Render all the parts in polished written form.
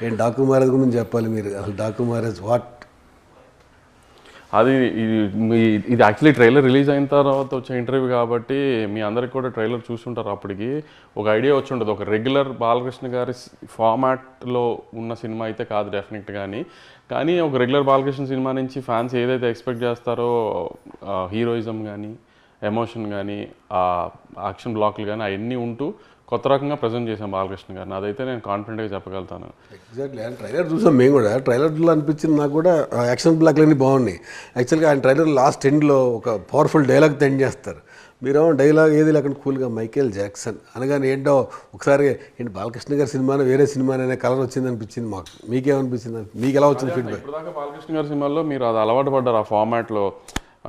ఏం డాకు మ్యారేజ్ గురించి చెప్పాలి మీరు, అసలు డాకు మ్యారేజ్ వాట్? అది ఇది యాక్చువల్లీ ట్రైలర్ రిలీజ్ అయిన తర్వాత వచ్చే ఇంటర్వ్యూ కాబట్టి మీ అందరికి కూడా ట్రైలర్ చూసుంటారు. అప్పటికి ఒక ఐడియా వచ్చి ఉంటుంది, ఒక రెగ్యులర్ బాలకృష్ణ గారి ఫార్మాట్లో ఉన్న సినిమా అయితే కాదు డెఫినెట్ కానీ ఒక రెగ్యులర్ బాలకృష్ణ సినిమా నుంచి ఫ్యాన్స్ ఏదైతే ఎక్స్పెక్ట్ చేస్తారో హీరోయిజం కానీ, ఎమోషన్ కానీ, యాక్షన్ బ్లాక్లు కానీ అవన్నీ ఉంటూ కొత్త రకంగా ప్రజెంట్ చేశాం బాలకృష్ణ గారిని. అదైతే నేను కాన్ఫిడెంట్గా చెప్పగలుగుతాను. ఎగ్జాక్ట్లీ, ఆయన ట్రైలర్ చూసాం మేము కూడా. ట్రైలర్లో అనిపించింది నాకు కూడా యాక్షన్ బ్లాక్లన్నీ బాగున్నాయి. యాక్చువల్గా ఆయన ట్రైలర్ లాస్ట్ ఎండ్లో ఒక పవర్ఫుల్ డైలాగ్ ఎండ్ చేస్తారు. మీరేమో డైలాగ్ ఏది లేకుండా కూల్గా మైకేల్ జాక్సన్ అనగానే ఏంటో ఒకసారి ఏంటి బాలకృష్ణ గారి సినిమానే వేరే సినిమానే కలర్ వచ్చింది అనిపించింది మాకు. మీకేమనిపించింది? మీకు ఎలా వచ్చింది ఫీడ్బ్యాక్? ఇప్పటిదాకా బాలకృష్ణ గారి సినిమాల్లో మీరు అది అలవాటు పడ్డారు ఆ ఫార్మాట్లో.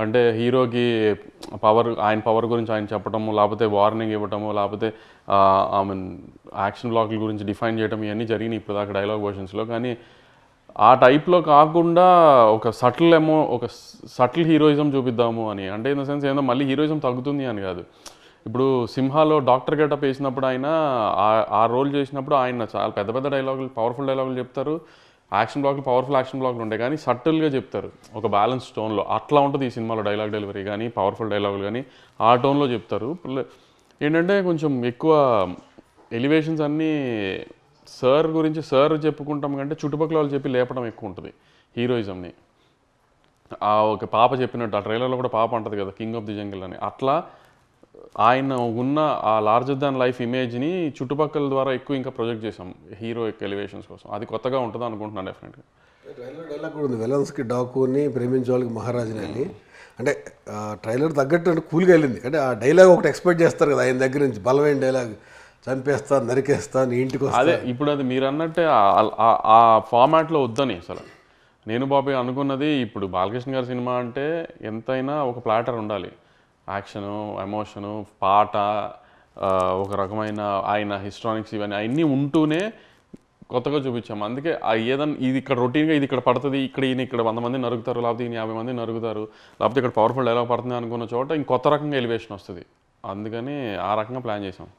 అంటే హీరోకి ఆయన పవర్ గురించి ఆయన చెప్పటము, లేకపోతే వార్నింగ్ ఇవ్వటము, లేకపోతే ఐ మీన్ యాక్షన్ బ్లాక్ల గురించి డిఫైన్ చేయడం, ఇవన్నీ జరిగినాయి ఇప్పుడు దాకా డైలాగ్ వర్షన్స్లో. కానీ ఆ టైప్లో కాకుండా ఒక సటిల్ హీరోయిజం చూపిద్దాము అని. అంటే ఇన్ ద సెన్స్ ఏందో మళ్ళీ హీరోయిజం తగ్గుతుంది అని కాదు. ఇప్పుడు సింహాలో డాక్టర్ గెటప్ వేసినప్పుడు ఆయన ఆ రోల్ చేసినప్పుడు ఆయన చాలా పెద్ద పెద్ద డైలాగులు, పవర్ఫుల్ డైలాగులు చెప్తారు. పవర్ఫుల్ యాక్షన్ బ్లాక్లు ఉంటాయి కానీ సటిల్గా చెప్తారు ఒక బ్యాలెన్స్ టోన్లో. అట్లా ఉంటుంది ఈ సినిమాలో డైలాగ్ డెలివరీ కానీ, పవర్ఫుల్ డైలాగులు కానీ ఆ టోన్లో చెప్తారు. ఏంటంటే కొంచెం ఎక్కువ ఎలివేషన్స్ అన్నీ సార్ గురించి సార్ చెప్పుకుంటాం కంటే చుట్టుపక్కల వాళ్ళు చెప్పి లేపడం ఎక్కువ ఉంటుంది హీరోయిజంని. ఒక పాప చెప్పినట్టు ఆ ట్రైలర్లో కూడా పాప ఉంటుంది కదా, కింగ్ ఆఫ్ ది జంగిల్ అని. అట్లా ఆయన ఉన్న ఆ లార్జర్ దాన్ లైఫ్ ఇమేజ్ని చుట్టుపక్కల ద్వారా ఎక్కువ ఇంకా ప్రొజెక్ట్ చేసాం హీరో యొక్క ఎలివేషన్స్ కోసం. అది కొత్తగా ఉంటుంది అనుకుంటున్నాను డెఫినెట్గా. ట్రైలర్ డైలాగ్ కూడా ఉంది, విలన్స్కి డాకుని ప్రేమించే వాళ్ళకి మహారాజుని అని. అంటే ట్రైలర్ తగ్గట్టు అంటే కూల్గా వెళ్ళింది. అంటే ఆ డైలాగ్ ఒకటి ఎక్స్పెక్ట్ చేస్తారు కదా ఆయన దగ్గర నుంచి, బలమైన డైలాగ్, చంపేస్తా, నరికేస్తా, నీ ఇంటికి వస్తా. అదే ఇప్పుడు అది మీరు అన్నట్టే ఆ ఫార్మాట్లో వద్దని అసలు నేను బాబాయ్ అనుకున్నది. ఇప్పుడు బాలకృష్ణ గారి సినిమా అంటే ఎంతైనా ఒక ప్లాటర్ ఉండాలి. యాక్షను, ఎమోషను, పాట, ఒక రకమైన ఆయన హిస్టానిక్స్, ఇవన్నీ అన్నీ ఉంటూనే కొత్తగా చూపించాము. అందుకే ఏదన్నా ఇది ఇక్కడ రొటీన్గా ఇది ఇక్కడ పడుతుంది, ఇక్కడ 100 మంది నరుగుతారు, లేకపోతే ఈయన 50 మంది నరుగుతారు, లేకపోతే ఇక్కడ పవర్ఫుల్ డైలాగ్ పడుతుంది అనుకున్న చోట ఇంకొత్త రకంగా ఎలివేషన్ వస్తుంది. అందుకని ఆ రకంగా ప్లాన్ చేసాం.